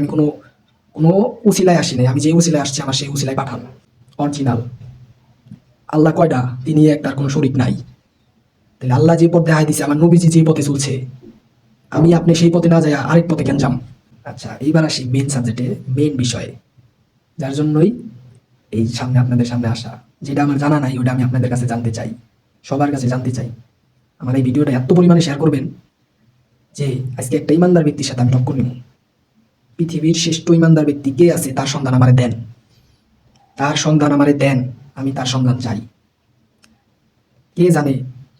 আমি কোনো কোনো উসিলায় আসি নাই, আমি যে উসিলায় আসছি আমার সেই উসিলায় পাঠান অরিজিনাল। আল্লাহ কয়টা? তিনি এক, তার কোনো শরীক নাই। তাহলে আল্লাহ যে পথ দেখাই দিছে, আমার নবীজি যে পথে চলছে, আমি আপনি সেই পথে না যাই আরেক পথে কেন যাম? আচ্ছা, এইবার আসি মেন সাবজেক্টে, মেন বিষয়ে, যার জন্যই এই সামনে আপনাদের সামনে আসা। যেটা আমার জানা নাই ওটা আমি আপনাদের কাছে জানতে চাই, সবার কাছে জানতে চাই। আমার এই ভিডিওটা এত পরিমাণে শেয়ার করবেন যে আজকে একটা ইমানদার ব্যক্তির সাথে আমি টক্কর নিব। পৃথিবীর শ্রেষ্ঠ ইমানদার ব্যক্তি কে আছে তার সন্ধান আমারে দেন, তার সন্ধান আমারে দেন, আমি তার সন্ধান চাই। কে জানে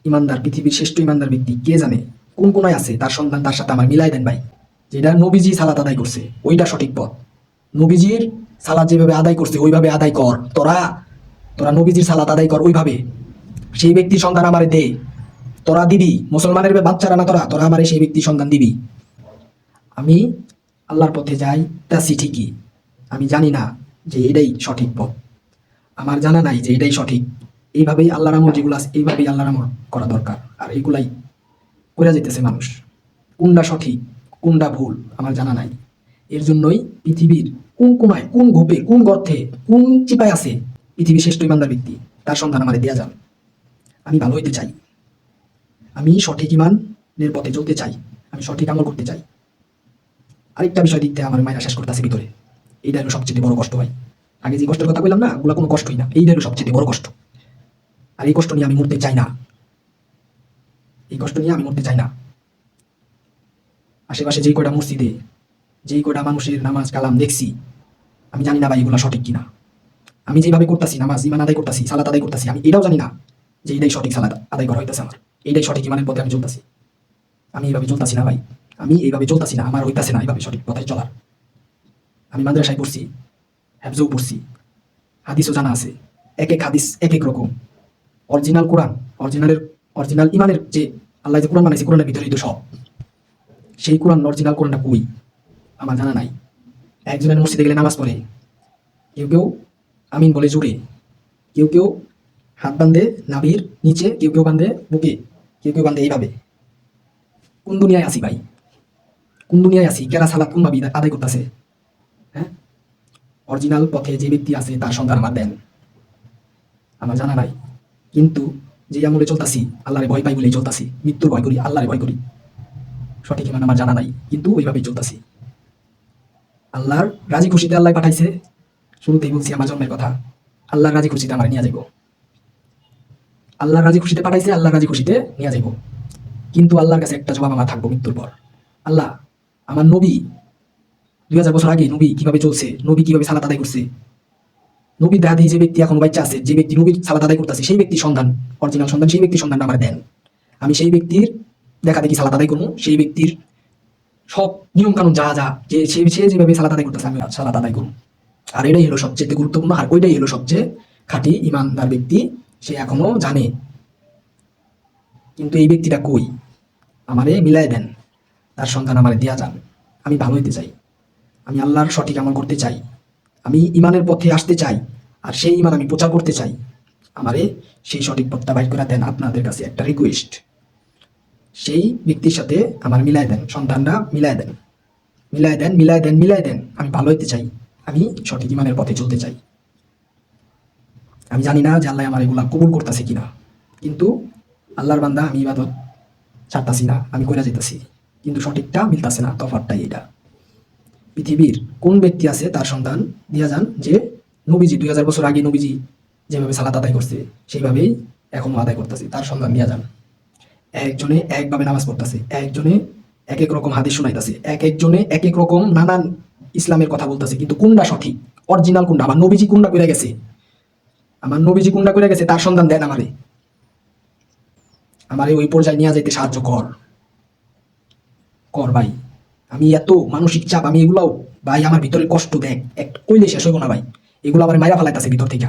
ইমানদার, পৃথিবীর শ্রেষ্ঠ ইমানদার ব্যক্তি কে জানে কোন কোনায় আছে, তার সন্ধান তার সাথে আমার মিলাই দেন ভাই। যেটা নবীজি সালাত আদায় করছে ওইটা সঠিক পথ। নবীজির সালাত যেভাবে আদায় করছে ওইভাবে আদায় কর, তোরা তোরা নবীজির সালাত আদায় কর ওইভাবে, সেই ব্যক্তির সন্ধান আমারে দে। তোরা দিবি, মুসলমানের বাচ্চারা না তোরা, তোরা আমারে সেই ব্যক্তির সন্ধান দিবি। আমি আল্লাহর পথে যাই তাছি ঠিকই, আমি জানি না যে এটাই সঠিক পথ, আমার জানা নাই যে এটাই সঠিক। এইভাবেই আল্লাহর আমল যেগুলো আছে এইভাবেই আল্লাহর আমল করা দরকার, আর এইগুলাই করে যেতেছে মানুষ। কোনটা সঠিক কোনটা ভুল আমার জানা নাই। এর জন্যই পৃথিবীর কোন কোনায়, কোন গোপে, কোন গর্তে, কোন চিপায় আছে পৃথিবীর শ্রেষ্ঠ ইমানদার ব্যক্তি, তার সন্ধান আমাদের দেওয়া যান। আমি ভালো হইতে চাই, আমি সঠিক ইমানের পথে চলতে চাই, আমি সঠিক আমল করতে চাই। আরেকটা বিষয় দিক থেকে আমার মায়েরা শেষ করতেছে ভিতরে, এইটা হলো সবচেয়ে বড় কষ্ট ভাই। আগে যে কষ্টের কথা বললাম না, ওগুলো কোনো কষ্টই না, এইটা হলো সবচেয়ে বড় কষ্ট। আর এই কষ্ট নিয়ে আমি মরতে চাই না, এই কষ্ট নিয়ে আমি মরতে চাই না। আশেপাশে যেই কয়টা মসজিদে যেই কয়টা মানুষের নামাজ কালাম দেখছি, আমি জানি না ভাই এগুলো সঠিক কিনা। আমি যেভাবে করতেছি নামাজ ইমান আদায় করতেছি, সালাত আদায় করতেছি, আমি এটাও জানি না যে এইটাই সঠিক সালাত আদায় করা হইতেছে আমার, এইটাই সঠিক ইমানের পথে আমি চলতেছি। আমি এইভাবে চলতেছি না ভাই, আমি এইভাবে চলতেছি না, আমার হইতাছে না এইভাবে সঠিক পথে চলার। আমি মাদ্রাসায় পড়ছি, হ্যাফজও পড়ছি, হাদিসও জানা আছে, এক এক হাদিস এক এক রকম। অরিজিনাল কোরআন, অরিজিনাল ইমানের যে আল্লাহ যে কোরআন বানাইছে, কোরআনের ভিতরেই তো সব। সেই কোরআন অরিজিনাল কোরআনটা কই আমার জানা নাই। একজনের মসজিদে গেলে নামাজ পড়ে, কেউ কেউ আমিন বলে জুড়ে, কেউ কেউ হাত বান্ধে নাভির নিচে, কেউ কেউ বান্ধে বুকে, কেউ কেউ বান্ধে এইভাবে। কোন দুনিয়ায় আসি ভাই, কোন দুনিয়ায় আসি? কেরা সালাত কোনভাবে আদায় করতেছে? হ্যাঁ, অরিজিনাল পথে যে ব্যক্তি আছে তার সন্ধান আমার দেন, আমার জানা নাই। কিন্তু যে আমলে চলতাছি আল্লাহরে ভয় পাই বলেই চলতাছি, মৃত্যুর ভয় করি, আল্লাহরে ভয় করি। সঠিক ইমান আমার জানা নাই, কিন্তু ওইভাবেই চলতাছি। আল্লাহর রাজি খুশিতে আল্লাহ পাঠাইছে, শুরুতেই বলছি আমার জন্মের কথা। আল্লাহর রাজি খুশিতে আমার নিয়ে যাইব, আল্লাহর রাজি খুশিতে পাঠাইছে, আল্লাহর রাজি খুশিতে নিয়ে যাইব। কিন্তু আল্লাহর কাছে একটা জবাব আমার থাকবো মৃত্যুর পর। আল্লাহ, আমার নবী 2000 বছর আগে নবী কিভাবে চলছে, নবী কিভাবে সালাত আদায় করছে, নবী দাদি যে ব্যক্তি এখন বাচ্চা আছে, যে ব্যক্তি নবীর সালাত আদায় করতেছে, সেই ব্যক্তির সন্ধান, অরিজিনাল সন্ধান, সেই ব্যক্তির সন্ধান আমার দেন। আমি সেই ব্যক্তির দেখা দেখি সালাত আদায় করবো, সেই ব্যক্তির সব নিয়ম কানুন যা যা যে সে যেভাবে সালাত আদায় করতেছে আমি সালাত আদায় করবো। আর এটাই হলো সবচেয়ে গুরুত্বপূর্ণ, আর ওইটাই হলো সবচেয়ে খাঁটি ইমানদার ব্যক্তি, সে এখনো জানে। কিন্তু এই ব্যক্তিটা কই? আমারে মিলাই দেন, তার সন্ধান আমারে দেয়া যান। আমি ভালো হইতে চাই, আমি আল্লাহর সঠিক আমল করতে চাই, আমি ইমানের পথে আসতে চাই, আর সেই ইমান আমি প্রচার করতে চাই। আমারে সেই সঠিক পথটা বাইর করে দেন। আপনাদের কাছে একটা রিকোয়েস্ট, সেই ব্যক্তির সাথে আমার মিলাই দেন, সন্ধানটা মিলাই দেন, মিলাই দেন, মিলাই দেন, মিলাই দেন। আমি ভালো হইতে চাই, আমি সঠিক ইমানের পথে চলতে চাই। আমি জানি না যে আল্লাহ আমার এগুলা কবুল করতেছে কিনা, কিন্তু আল্লাহর বান্দা, আমি ইবাদত ছাড়তাছি না, আমি কইরা যেতেছি, কিন্তু সঠিকটা মিলতাছে না। তফাৎটাই এটা। পৃথিবীর কোন ব্যক্তি আছে তার সন্ধান দিয়া যান, যে নবীজি 2000 বছর আগে নবীজি যেভাবে সালাত আদায় করছে সেইভাবেই এখনো আদায় করতেছে, তার সন্ধান দিয়া যান। একজনে একভাবে নামাজ পড়তেছে, একজনে এক এক রকম হাদিস শোনাইতেছে, এক একজনে এক এক রকম নানান ইসলামের কথা বলতেছে, কিন্তু কোনটা সঠিক অরিজিনাল কোনটা, আমার নবীজি কোনটা করে গেছে, আমার নবীজি কোনটা করে গেছে তার সন্ধান দেন আমারে, আমারে ওই পর্যায়ে নিয়ে যাইতে সাহায্য কর, কর ভাই। আমি এত মানসিক চাপ, আমি এগুলাও ভাই, আমার ভিতরে কষ্ট দেখ এক কইলে শেষ হইব না ভাই, এগুলো আমার মাইরা ফালাইতেছে ভিতর থেকে।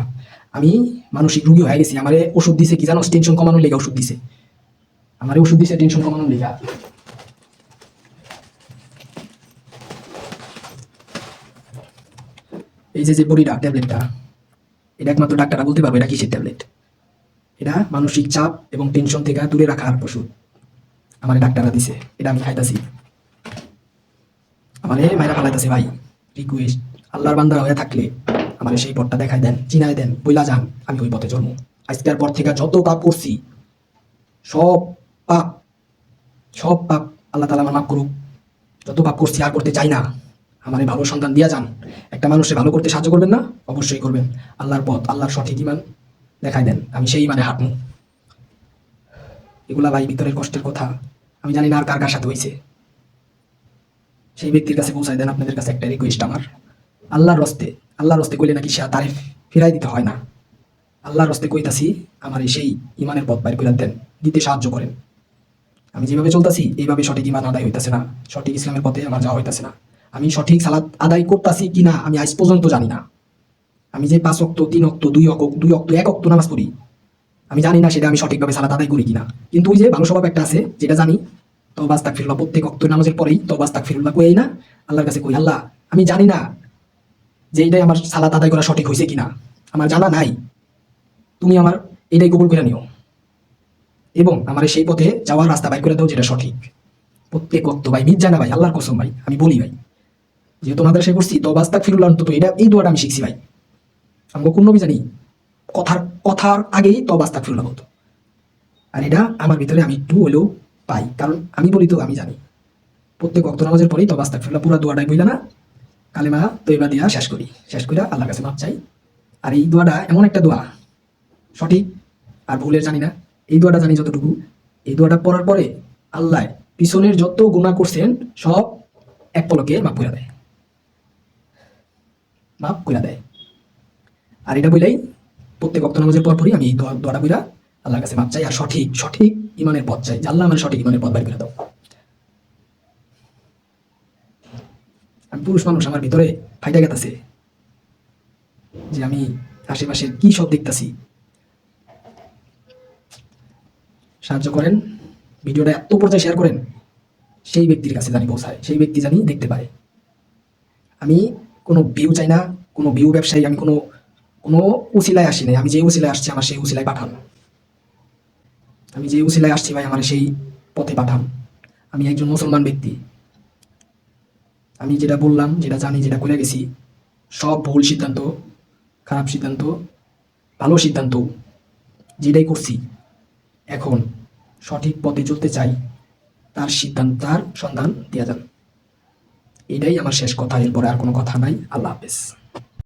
আমি মানসিক রুগী হয়ে গেছি, আমারে ওষুধ দিছে কি জানো? টেনশন কমানোর লেগে ওষুধ দিছে, আমারে ওষুধ দিছে টেনশন কমানোর লেগে। এই যে বড়িটা ট্যাবলেটটা, এটা একমাত্র ডাক্তাররা বলতে পারবে এটা কিসের ট্যাবলেট। এটা মানসিক চাপ এবং টেনশন থেকে দূরে রাখার ওষুধ, আমার ডাক্তাররা দিছে, এটা আমি খাইতাছি। আমার মায়েরা ফালাইতেছে ভাই, রিকোয়েস্ট আল্লাহর বান্দা হয়ে থাকলে আমার সেই পথটা দেখাই দেন, চিনাই দেন, বইলা যান, আমি ওই পথে চলবো। আজকের পর থেকে যত পাপ করছি, সব পাপ সব পাপ আল্লাহ তাআলা আমার মাফ করুক। যত পাপ করছি আর করতে চাই না। আমার এই ভালো সন্তান দিয়া যান। একটা মানুষকে ভালো করতে সাহায্য করবেন না? অবশ্যই করবেন। আল্লাহর পথ, আল্লাহর সঠিক ইমান দেখাই দেন, আমি সেই ইমানে হাঁটবো। এগুলা ভাই ভিতরের কষ্টের কথা, আমি জানি না আর কার কার সাথে হয়েছে। সেই ব্যক্তির কাছে পৌঁছায় দেন। আপনাদের কাছে একটা রিকোয়েস্ট আমার, আল্লাহর রস্তে কইলে নাকি সে তারিফ ফিরাই দিতে হয় না। আল্লাহর রস্তে কইতাছি, আমার এই সেই ইমানের পথ বাইর করে দেন, দিতে সাহায্য করেন। আমি যেভাবে চলতেছি এইভাবে সঠিক ইমান আদায় হইতেছে না, সঠিক ইসলামের পথে আমার যাওয়া হইতেছে না। আমি সঠিক সালাত আদায় করতেছি কিনা আমি আজ পর্যন্ত জানি না। আমি যে 5 ওয়াক্ত 3 ওয়াক্ত 2 ওয়াক্ত 1 ওয়াক্ত নামাজ পড়ি, আমি জানি না সেটা আমি সঠিকভাবে সালাত আদায় করি কিনা। কিন্তু ওই যে ভালো স্বভাব একটা আছে যেটা জানি, তওবা আস্তাগফিরুল্লাহ, প্রত্যেক ওয়াক্ত নামাজের পরেই তওবা আস্তাগফিরুল্লাহ কই না, আল্লাহর কাছে কই, আল্লাহ আমি জানি না যে এইটাই আমার সালাত আদায় করা সঠিক হয়েছে কিনা, আমার জানা নাই, তুমি আমার এটাই কবুল করে নিও এবং আমার সেই পথে যাওয়ার রাস্তা বাইর করে দাও যেটা সঠিক। প্রত্যেক ওয়াক্ত ভাই, মিথ জানা ভাই, আল্লাহর কসম ভাই, আমি বলি ভাই, যেহেতু মাদ্রাসায় করছি তওবা আস্তাগফিরুল্লাহ, অন্তত এই দোয়াটা আমি শিখছি ভাই। আমাকে কোন নবী জানি কথার আগেই তওবা আস্তাগফিরুল্লাহ হতো। আর এটা আমার ভিতরে আমি একটু হলেও পাই, কারণ আমি বলি তো আমি জানি। প্রত্যেক ওয়াক্ত নামাজের পরেই তওবা আস্তাগফিরুল্লাহ পুরো দোয়াটাই বইলা না, কালেমা তৈবা দিয়া শেষ করি আল্লাহর কাছে মাপ চাই। আর এই দোয়াটা এমন একটা দোয়া, সঠিক আর ভুলের জানি না, এই দোয়াটা জানি যতটুকু, এই দোয়াটা পড়ার পরে আল্লাহ পিছনের যত গুনাহ করছেন সব এক পলকে মাফ করে দেয়। আর এটা বলেই প্রত্যেক ওয়াক্ত নামাজের পরপরই আমি এই দোয়াটা বইলা আল্লাহর কাছে মাপ চাই, আর সঠিক ইমানের পথ চাই, যে আল্লাহ আমার সঠিক ইমানের পথ বাইর করে দাও। আমি পুরুষ মানুষ, আমার ভিতরে ফাইটা গেতাছে যে আমি আশেপাশের কি সব দেখতাছি। সাহায্য করেন, ভিডিওটা এত পর্যায়ে শেয়ার করেন, সেই ব্যক্তির কাছে জানি পৌঁছায়, সেই ব্যক্তি জানি দেখতে পায়। আমি কোনো ভিউ চাই না, কোনো ভিউ ব্যবসায়ী, আমি কোনো উসিলায় আসি নাই। আমি যে উসিলায় আসছি আমার সেই উসিলায় পাঠান। আমি যে উসিলায় আসছি ভাই আমার সেই পথে পাঠান। আমি একজন মুসলমান ব্যক্তি, আমি যেটা বললাম, যেটা জানি, যেটা করে গেছি, সব ভুল সিদ্ধান্ত, খারাপ সিদ্ধান্ত, ভালো সিদ্ধান্ত, যেটাই করছি, এখন সঠিক পথে চলতে চাই, তার সন্ধান দিয়া যান। এটাই আমার শেষ কথা, এরপরে আর কোনো কথা নাই। আল্লাহ হাফেজ।